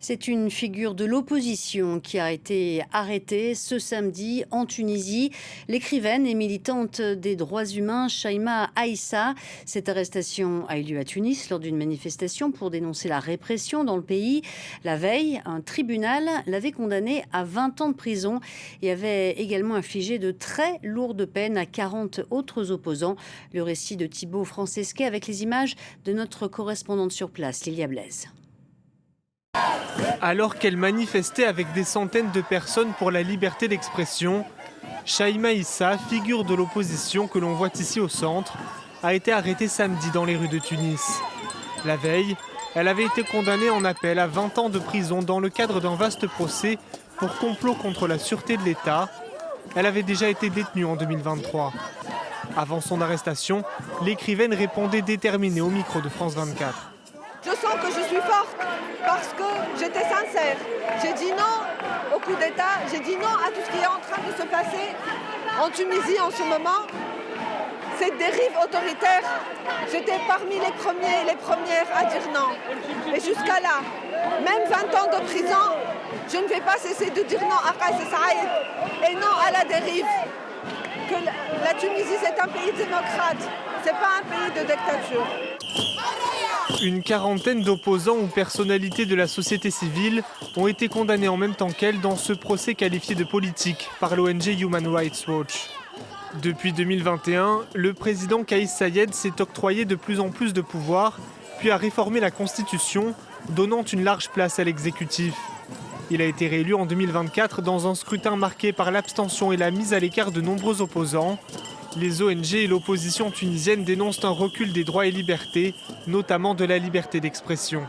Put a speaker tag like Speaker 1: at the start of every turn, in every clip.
Speaker 1: C'est une figure de l'opposition qui a été arrêtée ce samedi en Tunisie. L'écrivaine et militante des droits humains Shaima Aïssa. Cette arrestation a eu lieu à Tunis lors d'une manifestation pour dénoncer la répression dans le pays. La veille, un tribunal l'avait condamnée à 20 ans de prison et avait également infligé de très lourdes peines à 40 autres opposants. Le récit de Thibaut Francesquet avec les images de notre correspondante sur place, Lilia Blaise.
Speaker 2: Alors qu'elle manifestait avec des centaines de personnes pour la liberté d'expression, Shaima Aïssa, figure de l'opposition que l'on voit ici au centre, a été arrêtée samedi dans les rues de Tunis. La veille, elle avait été condamnée en appel à 20 ans de prison dans le cadre d'un vaste procès pour complot contre la sûreté de l'État. Elle avait déjà été détenue en 2023. Avant son arrestation, l'écrivaine répondait déterminée au micro de France 24.
Speaker 3: Je sens que je suis forte parce que j'étais sincère. J'ai dit non au coup d'État, j'ai dit non à tout ce qui est en train de se passer en Tunisie en ce moment. Cette dérive autoritaire, j'étais parmi les premiers et les premières à dire non. Et jusqu'à là, même 20 ans de prison, je ne vais pas cesser de dire non à Kais Saïed et non à la dérive. Que la Tunisie, c'est un pays démocrate, c'est pas un pays de dictature.
Speaker 2: Une quarantaine d'opposants ou personnalités de la société civile ont été condamnés en même temps qu'elle dans ce procès qualifié de politique par l'ONG Human Rights Watch. Depuis 2021, le président Kais Saïed s'est octroyé de plus en plus de pouvoir, puis a réformé la Constitution, donnant une large place à l'exécutif. Il a été réélu en 2024 dans un scrutin marqué par l'abstention et la mise à l'écart de nombreux opposants. Les ONG et l'opposition tunisienne dénoncent un recul des droits et libertés, notamment de la liberté d'expression.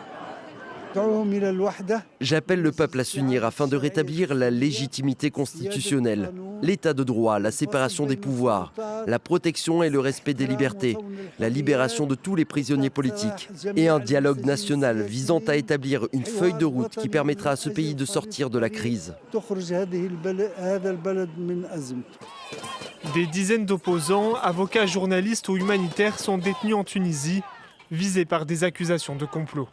Speaker 4: J'appelle le peuple à s'unir afin de rétablir la légitimité constitutionnelle, l'état de droit, la séparation des pouvoirs, la protection et le respect des libertés, la libération de tous les prisonniers politiques et un dialogue national visant à établir une feuille de route qui permettra à ce pays de sortir de la crise.
Speaker 2: Des dizaines d'opposants, avocats, journalistes ou humanitaires sont détenus en Tunisie, visés par des accusations de complot.